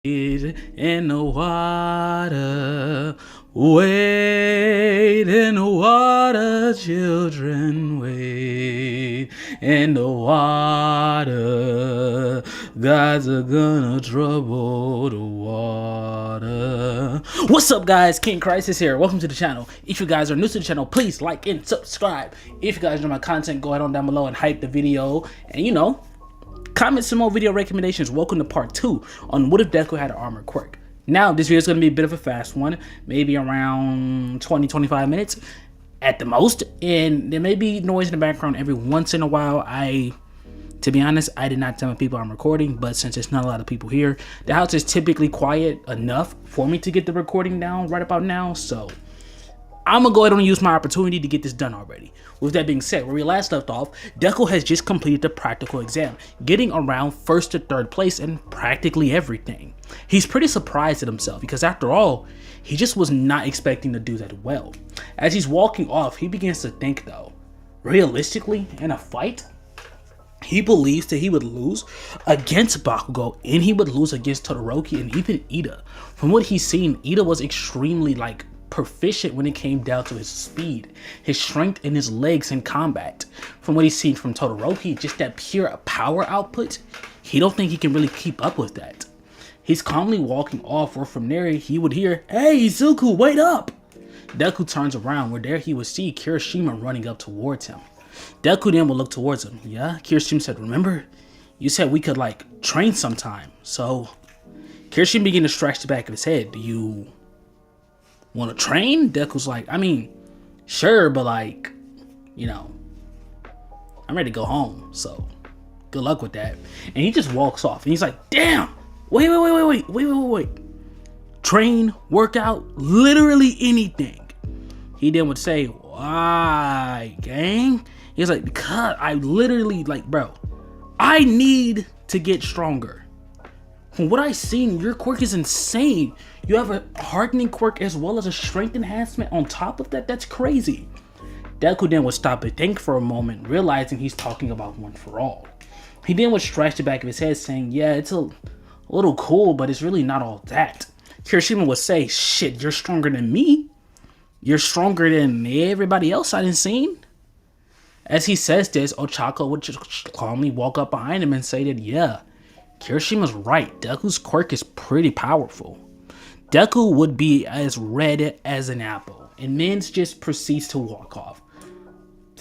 In the water, wade in the water, children, wade in the water. Guys are gonna trouble the water. What's up, guys? King Crisis here. Welcome to the channel. If you guys are new to the channel, please like and subscribe. If you guys enjoy my content, go ahead on down below and hype the video, and comment some more video recommendations. Welcome to part 2 on what if Deku had an armored Quirk. Now, this video is going to be a bit of a fast one, maybe around 20-25 minutes at the most, and there may be noise in the background every once in a while. To be honest, I did not tell my people I'm recording, but since there's not a lot of people here, the house is typically quiet enough for me to get the recording down right about now, so I'm gonna go ahead and use my opportunity to get this done already. With that being said, where we last left off, Deku has just completed the practical exam, getting around 1st to 3rd place in practically everything. He's pretty surprised at himself because after all, he just was not expecting to do that well. As he's walking off, he begins to think though, realistically, in a fight, he believes that he would lose against Bakugo and he would lose against Todoroki and even Ida. From what he's seen, Ida was extremely proficient when it came down to his speed, his strength, and his legs in combat. From what he's seen from Todoroki, just that pure power output, he don't think he can really keep up with that. He's calmly walking off, where from there he would hear, "Hey Izuku, wait up!" Deku turns around, where there he would see Kirishima running up towards him. Deku then would look towards him. "Yeah," Kirishima said, "remember? You said we could train sometime." So Kirishima began to scratch the back of his head. "Do you want to train?" Deku's like, "I mean, sure, but I'm ready to go home, so good luck with that." And he just walks off, and he's like, "Damn, wait. Train, workout, literally anything." He then would say, "Why, gang?" He's like, "Because I literally, bro, I need to get stronger. From what I've seen, your quirk is insane. You have a hardening quirk as well as a strength enhancement on top of that. That's crazy." Deku then would stop and think for a moment, realizing he's talking about One for All. He then would scratch the back of his head, saying, "Yeah, it's a little cool, but it's really not all that." Kirishima would say, "Shit, you're stronger than me. You're stronger than everybody else I done seen." As he says this, Ochako would just calmly walk up behind him and say that, yeah, Kirishima's right. Deku's quirk is pretty powerful. Deku would be as red as an apple, and Mins just proceeds to walk off.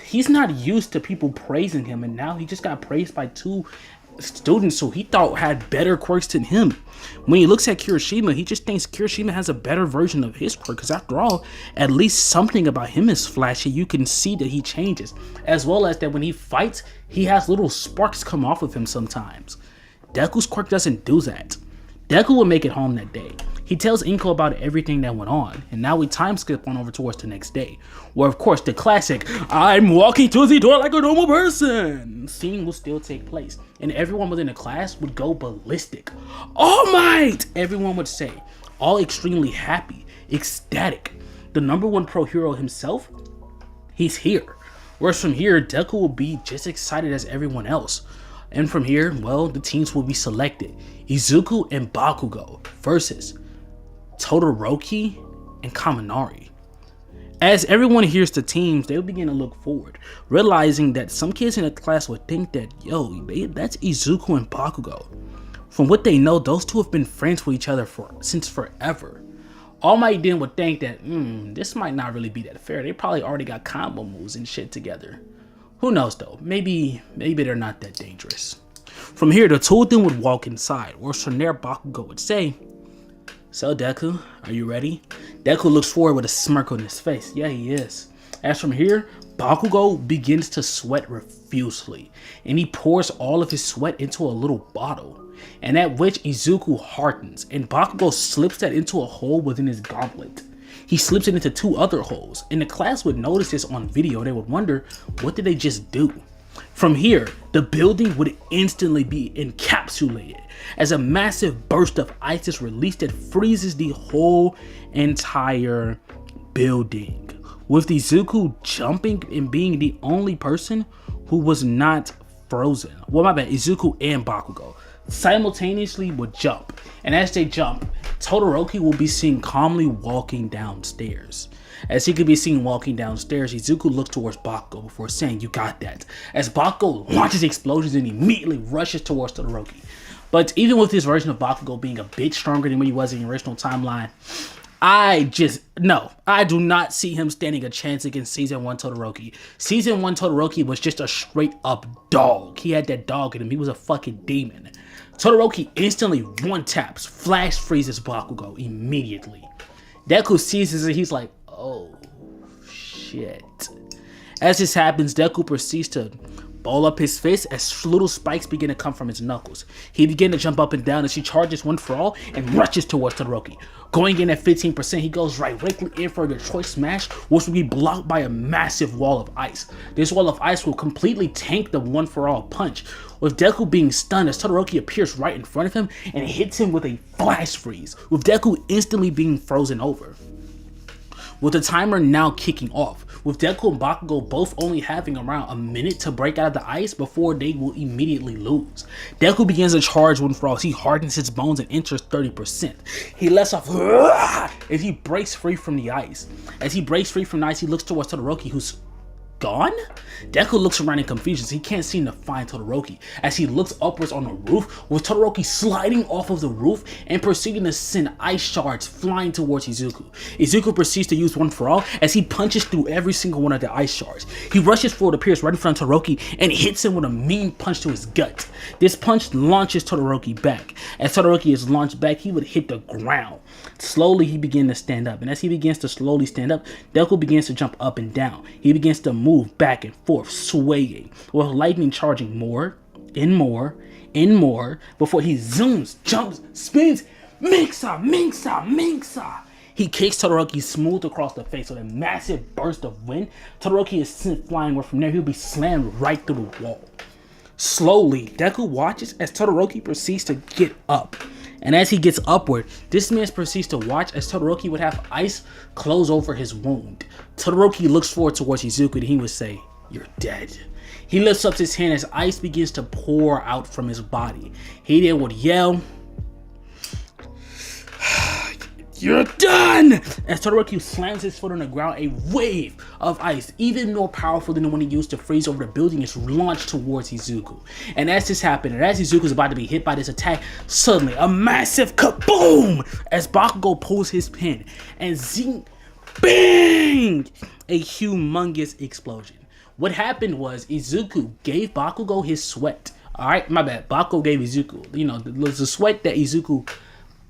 He's not used to people praising him, and now he just got praised by 2 students who he thought had better quirks than him. When he looks at Kirishima, he just thinks Kirishima has a better version of his quirk, because after all, at least something about him is flashy. You can see that he changes, as well as that when he fights, he has little sparks come off of him sometimes. Deku's quirk doesn't do that. Deku will make it home that day. He tells Inko about everything that went on, and now we time skip on over towards the next day, where of course the classic "I'm walking through the door like a normal person" scene will still take place, and everyone within the class would go ballistic. "All Might!" everyone would say, all extremely happy, ecstatic. The #1 pro hero himself, he's here. Whereas from here, Deku will be just excited as everyone else. And from here, well, the teams will be selected. Izuku and Bakugo versus Todoroki and Kaminari. As everyone hears the teams, they'll begin to look forward, realizing that some kids in the class would think that, yo, that's Izuku and Bakugo. From what they know, those two have been friends with each other since forever. All Might then would think that, this might not really be that fair. They probably already got combo moves and shit together. Who knows though, maybe they're not that dangerous. From here, the 2 of them would walk inside, whereas from there, Bakugo would say, "So Deku, are you ready?" Deku looks forward with a smirk on his face. Yeah, he is. As from here, Bakugo begins to sweat profusely, and he pours all of his sweat into a little bottle, and at which Izuku hardens, and Bakugo slips that into a hole within his gauntlet. He slips it into 2 other holes, and the class would notice this on video. They would wonder, what did they just do? From here, the building would instantly be encapsulated as a massive burst of ice is released that freezes the whole entire building, with Izuku jumping and being the only person who was not frozen. Well, my bad, Izuku and Bakugo. simultaneously would jump. And as they jump, Todoroki will be seen calmly walking downstairs. As he could be seen walking downstairs, Izuku looks towards Bakugo before saying, "You got that." As Bakugo launches explosions and immediately rushes towards Todoroki. But even with this version of Bakugo being a bit stronger than what he was in the original timeline, I do not see him standing a chance against Season 1 Todoroki. Season 1 Todoroki was just a straight up dog. He had that dog in him. He was a fucking demon. Todoroki instantly one taps, flash freezes Bakugo immediately. Deku sees this and he's like, oh shit. As this happens, Deku proceeds to ball up his fist as little spikes begin to come from his knuckles. He begins to jump up and down as he charges one for all and rushes towards Todoroki. Going in at 15%, he goes directly in for the choice smash, which will be blocked by a massive wall of ice. This wall of ice will completely tank the one for all punch, with Deku being stunned as Todoroki appears right in front of him and hits him with a flash freeze, with Deku instantly being frozen over. With the timer now kicking off, with Deku and Bakugo both only having around a minute to break out of the ice before they will immediately lose. Deku begins to charge one for all. He hardens his bones and enters 30%. He lets off as he breaks free from the ice. As he breaks free from the ice, he looks towards Todoroki, who's gone? Deku looks around in confusion. He can't seem to find Todoroki as he looks upwards on the roof, with Todoroki sliding off of the roof and proceeding to send ice shards flying towards Izuku. Izuku proceeds to use one for all as he punches through every single one of the ice shards. He rushes forward, appears right in front of Todoroki, and hits him with a mean punch to his gut. This punch launches Todoroki back. As Todoroki is launched back, he would hit the ground. Slowly, he begins to stand up, and as he begins to slowly stand up, Deku begins to jump up and down. He begins to move back and forth, swaying, with lightning charging more and more and more before he zooms, jumps, spins, Minksa, Minksa, Minksa. He kicks Todoroki smooth across the face with a massive burst of wind. Todoroki is sent flying, where from there he'll be slammed right through the wall. Slowly, Deku watches as Todoroki proceeds to get up. And as he gets upward, this man proceeds to watch as Todoroki would have ice close over his wound. Todoroki looks forward towards Izuku and he would say, "You're dead." He lifts up his hand as ice begins to pour out from his body. He then would yell, "You're done!" As Todoroki slams his foot on the ground, a wave of ice, even more powerful than the one he used to freeze over the building, is launched towards Izuku. And as this happened, and as Izuku is about to be hit by this attack, suddenly a massive kaboom! As Bakugo pulls his pin, and zing, bang! A humongous explosion. What happened was Izuku gave Bakugo his sweat. Alright, my bad. Bakugo gave Izuku, the sweat that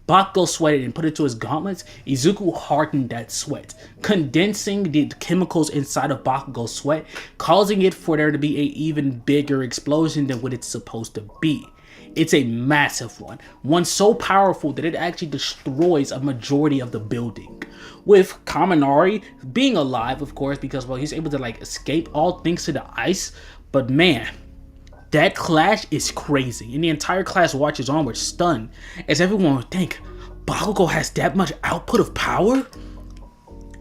Bakugo sweated and put it to his gauntlets. Izuku hardened that sweat, condensing the chemicals inside of Bakugo's sweat, causing it for there to be an even bigger explosion than what it's supposed to be. It's a massive one so powerful that it actually destroys a majority of the building. With Kaminari being alive, of course, because he's able to escape all thanks to the ice. But man, that clash is crazy, and the entire class watches onward, stunned, as everyone would think, Bakugo has that much output of power?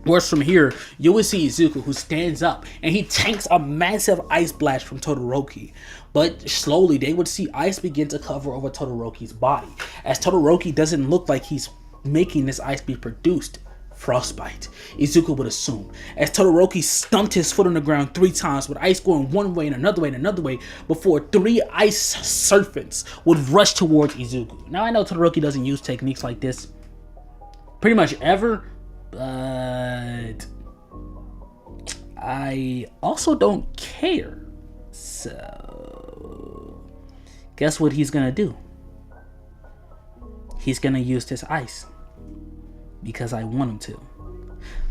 Whereas from here, you would see Izuku, who stands up, and he tanks a massive ice blast from Todoroki. But slowly, they would see ice begin to cover over Todoroki's body, as Todoroki doesn't look like he's making this ice be produced. Frostbite, Izuku would assume, as Todoroki stumped his foot on the ground 3 times, with ice going one way and another way and another way, before 3 ice serpents would rush towards Izuku. Now I know Todoroki doesn't use techniques like this pretty much ever, but I also don't care. So guess what he's gonna do? He's gonna use this ice. Because I want him to.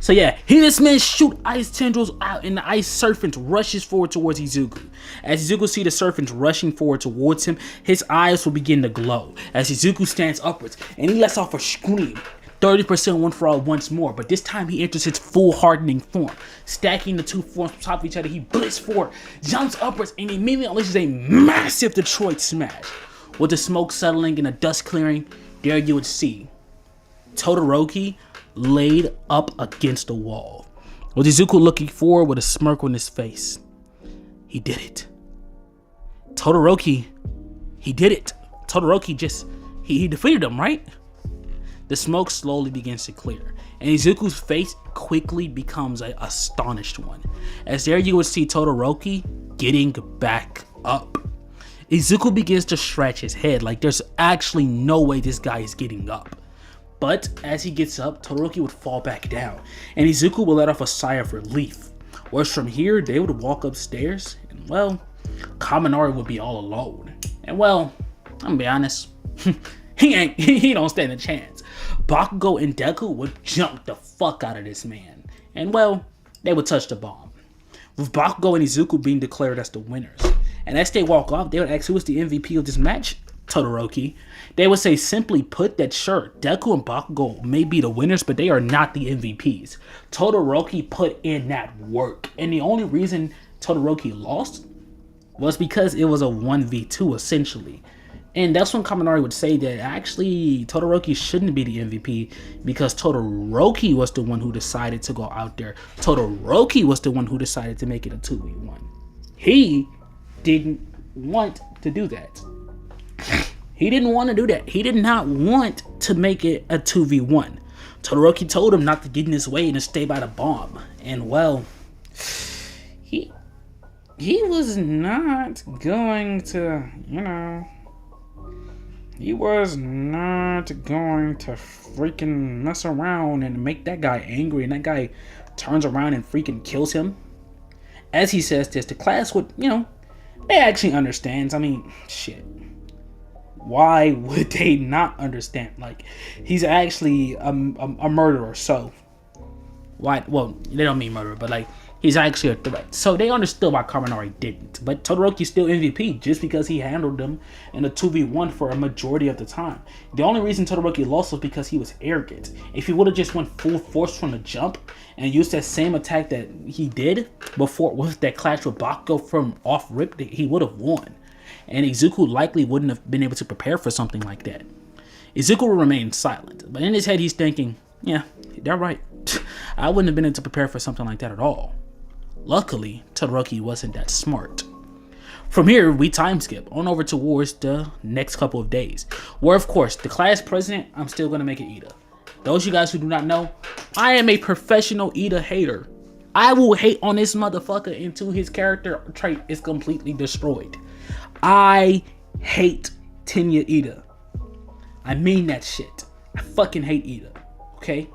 So yeah, this man shoot ice tendrils out, and the ice serpent rushes forward towards Izuku. As Izuku sees the serpent rushing forward towards him, his eyes will begin to glow as Izuku stands upwards, and he lets off a scream. 30% one for all once more, but this time he enters his full hardening form. Stacking the 2 forms on top of each other, he blitz forward, jumps upwards, and immediately unleashes a massive Detroit smash. With the smoke settling and the dust clearing, there you would see Todoroki laid up against the wall, with Izuku looking forward with a smirk on his face. He did it. Todoroki, he did it. Todoroki just, he defeated him, right? The smoke slowly begins to clear, and Izuku's face quickly becomes an astonished one, as there you would see Todoroki getting back up. Izuku begins to scratch his head like there's actually no way this guy is getting up. But as he gets up, Todoroki would fall back down, and Izuku will let off a sigh of relief. Whereas from here, they would walk upstairs, and well, Kaminari would be all alone. And well, I'm gonna be honest, he don't stand a chance. Bakugo and Deku would jump the fuck out of this man, and well, they would touch the bomb, with Bakugo and Izuku being declared as the winners. And as they walk off, they would ask who was the MVP of this match. Todoroki. They would say simply put that sure, Deku and Bakugo may be the winners, but they are not the MVPs. Todoroki put in that work, and the only reason Todoroki lost was because it was a 1v2 essentially. And that's when Kaminari would say that actually Todoroki shouldn't be the MVP because Todoroki was the one who decided to go out there. Todoroki was the one who decided to make it a 2v1. He didn't want to do that. He didn't want to do that. He did not want to make it a 2v1. Todoroki told him not to get in his way and to stay by the bomb. And well, he was not going to, he was not going to freaking mess around and make that guy angry, and that guy turns around and freaking kills him. As he says this, the class would, they actually understands. I mean, shit. Why would they not understand? Like, he's actually a murderer, so why? Well, they don't mean murderer, but like, he's actually a threat. So they understood why Kaminari didn't. But Todoroki's still MVP just because he handled them in a 2v1 for a majority of the time. The only reason Todoroki lost was because he was arrogant. If he would have just went full force from the jump and used that same attack that he did before with that clash with Bakugo from off rip, he would have won. And Izuku likely wouldn't have been able to prepare for something like that. Izuku will remain silent, but in his head he's thinking, yeah, they're right. I wouldn't have been able to prepare for something like that at all. Luckily, Todoroki wasn't that smart. From here, we time skip on over towards the next couple of days, where of course, the class president, I'm still going to make it Ida. Those of you guys who do not know, I am a professional Ida hater. I will hate on this motherfucker until his character trait is completely destroyed. I hate Tenya Ida. I mean that shit. I fucking hate Ida. Okay?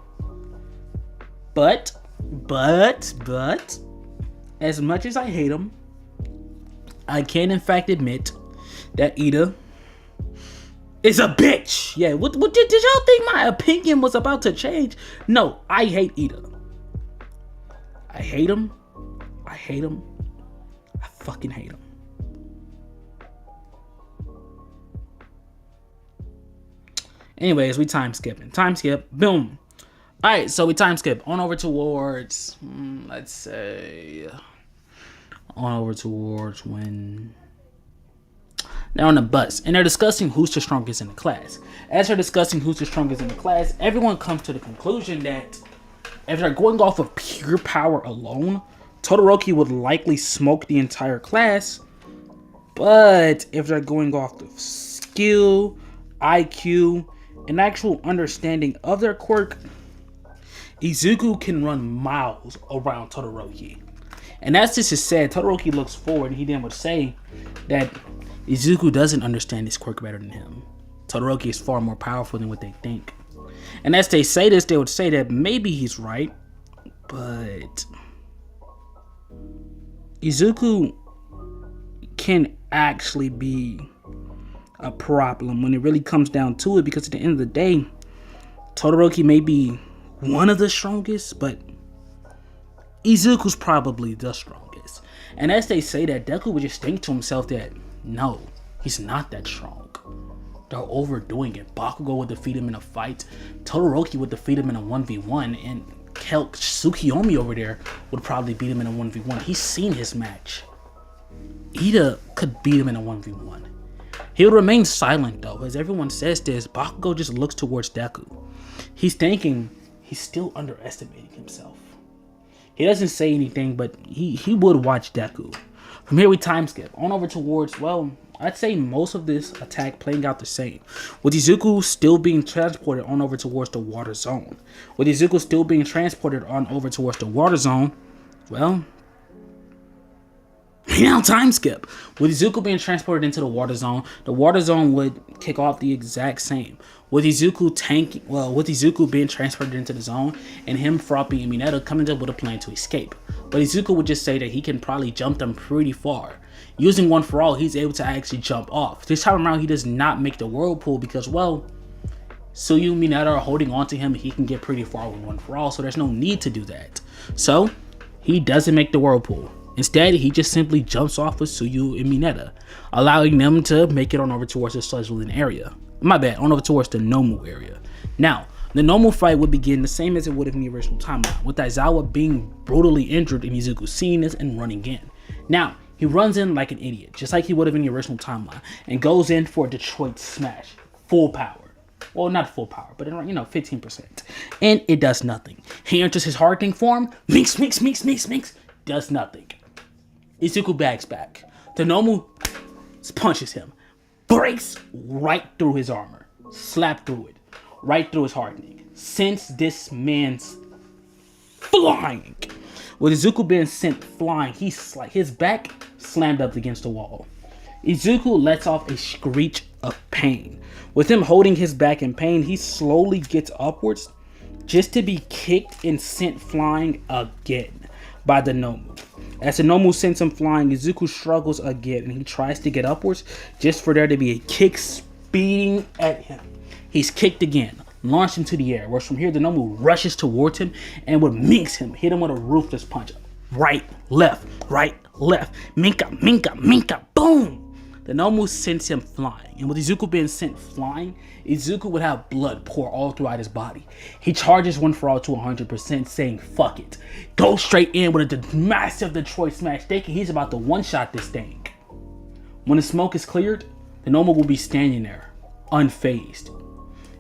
But, as much as I hate him, I can in fact admit that Ida is a bitch. Yeah, what did y'all think my opinion was about to change? No, I hate Ida. I hate him. I hate him. I fucking hate him. Anyways, we time skipping. Time skip. Boom. Alright, so we time skip. On over towards, let's say, on over towards when they're on the bus. And they're discussing who's the strongest in the class. As they're discussing who's the strongest in the class, everyone comes to the conclusion that if they're going off of pure power alone, Todoroki would likely smoke the entire class. But if they're going off of skill, IQ, and actual understanding of their quirk, Izuku can run miles around Todoroki. And as this is said, Todoroki looks forward and he then would say that Izuku doesn't understand his quirk better than him. Todoroki is far more powerful than what they think. And as they say this, they would say that maybe he's right, but Izuku can actually be a problem when it really comes down to it, because at the end of the day, Todoroki may be one of the strongest, but Izuku's probably the strongest. And as they say that, Deku would just think to himself that no, he's not that strong. They're overdoing it. Bakugo would defeat him in a fight. Todoroki would defeat him in a 1v1, and hell, Tsukiyomi over there would probably beat him in a 1v1. He's seen his match. Ida could beat him in a 1v1. He would remain silent though, as everyone says this. Bakugo just looks towards Deku. He's thinking he's still underestimating himself. He doesn't say anything, but he would watch Deku. From here we time skip on over towards, well, I'd say most of this attack playing out the same, with Izuku still being transported on over towards the water zone. With Izuku still being transported on over towards the water zone, well, now time skip. With Izuku being transported into the water zone would kick off the exact same. With Izuku being transported into the zone and him, Froppy, and Mineta coming up with a plan to escape. But Izuku would just say that he can probably jump them pretty far. Using One For All, he's able to actually jump off. This time around, he does not make the whirlpool because, well, Suyu and Mineta are holding on to him and he can get pretty far with One For All, so there's no need to do that. So, he doesn't make the whirlpool. Instead, he just simply jumps off with Suyu and Mineta, allowing them to make it on over towards the Sledgeland area. My bad, on over towards the Nomu area. Now, the Nomu fight would begin the same as it would have in the original timeline, with Aizawa being brutally injured and Izuku seeing this and running in. Now, he runs in like an idiot, just like he would have in the original timeline, and goes in for a Detroit smash, full power. Well, not full power, but 15%. And it does nothing. He enters his hardening form, minks, does nothing. Izuku bags back. The Nomu punches him, breaks right through his armor, slap through it, right through his hardening. Sends this man's flying. With Izuku being sent flying, his back slammed up against the wall. Izuku lets off a screech of pain. With him holding his back in pain, he slowly gets upwards just to be kicked and sent flying again by the Nomu. As the Nomu sends him flying, Izuku struggles again and he tries to get upwards just for there to be a kick speeding at him. He's kicked again, launched into the air, whereas from here the Nomu rushes towards him and would minks him, hit him with a ruthless punch. Right, left, minka, boom! The Nomu sends him flying, and with Izuku being sent flying, Izuku would have blood pour all throughout his body. He charges One For All to 100%, saying fuck it. Go straight in with a massive Detroit smash, thinking he's about to one-shot this thing. When the smoke is cleared, the Nomu will be standing there, unfazed.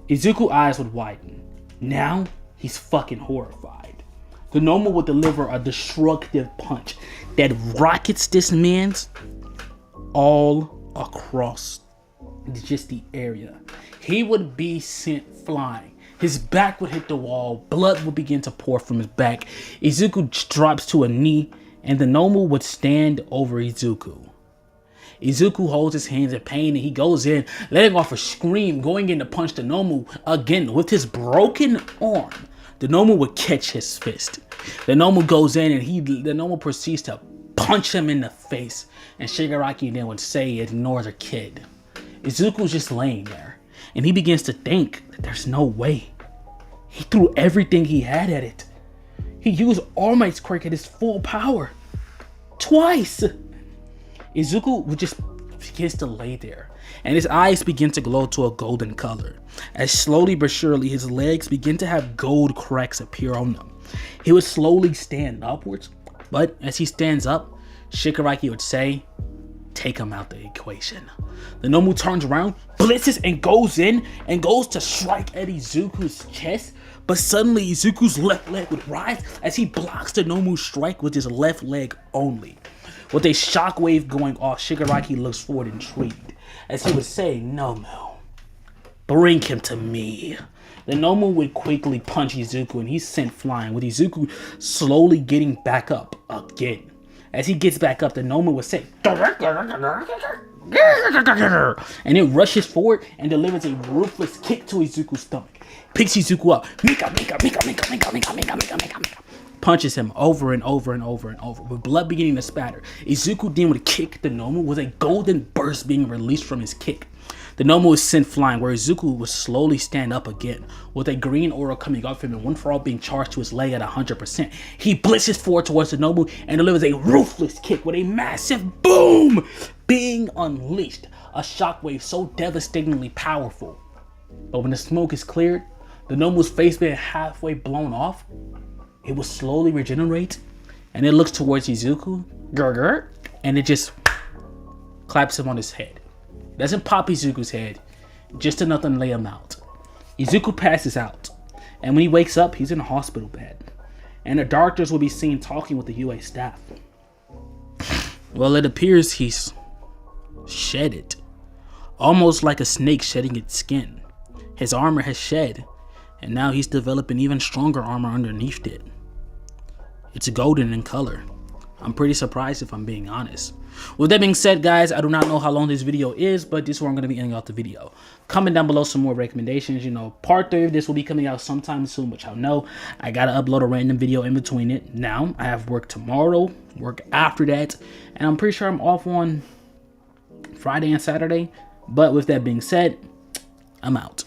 Izuku's eyes would widen. Now, he's fucking horrified. The Nomu would deliver a destructive punch that rockets this man's all across just the area. He would be sent flying. His back would hit the wall. Blood would begin to pour from his back. Izuku drops to a knee, and the Nomu would stand over Izuku. Izuku holds his hands in pain, and he goes in, letting off a scream, going in to punch the Nomu again with his broken arm. The Nomu would catch his fist. The Nomu goes in, and the Nomu proceeds to punch him in the face, and Shigaraki then would say ignores a kid. Izuku's just laying there, and he begins to think that there's no way. He threw everything he had at it. He used All Might's Quirk at his full power. Twice! Izuku would just begins to lay there, and his eyes begin to glow to a golden color, as slowly but surely his legs begin to have gold cracks appear on them. He would slowly stand upwards, but as he stands up, Shigaraki would say, take him out the equation. The Nomu turns around, blitzes, and goes in, and goes to strike at Izuku's chest, but suddenly Izuku's left leg would rise as he blocks the Nomu's strike with his left leg only. With a shockwave going off, Shigaraki looks forward intrigued, as he would say, Nomu, bring him to me. The Nomu would quickly punch Izuku and he's sent flying, with Izuku slowly getting back up again. As he gets back up, the Nomu would say, and it rushes forward and delivers a ruthless kick to Izuku's stomach. Picks Izuku up, punches him over and over and over and over, with blood beginning to spatter. Izuku then would kick the Nomu with a golden burst being released from his kick. The Nomu is sent flying, where Izuku would slowly stand up again, with a green aura coming up from him and One For All being charged to his leg at 100%. He blitzes forward towards the Nomu and delivers a ruthless kick with a massive boom being unleashed, a shockwave so devastatingly powerful. But when the smoke is cleared, the Nomu's face being halfway blown off, it will slowly regenerate, and it looks towards Izuku, and it just claps him on his head. Doesn't pop Izuku's head, just enough to lay him out. Izuku passes out, and when he wakes up, he's in a hospital bed, and the doctors will be seen talking with the UA staff. Well, it appears he's shed it. Almost like a snake shedding its skin. His armor has shed, and now he's developing even stronger armor underneath it. It's golden in color. I'm pretty surprised if I'm being honest. With that being said, guys, I do not know how long this video is, but this is where I'm going to be ending off the video. Comment down below some more recommendations. You know, part 3 of this will be coming out sometime soon, which I'll know. I got to upload a random video in between it. Now, I have work tomorrow, work after that, and I'm pretty sure I'm off on Friday and Saturday. But with that being said, I'm out.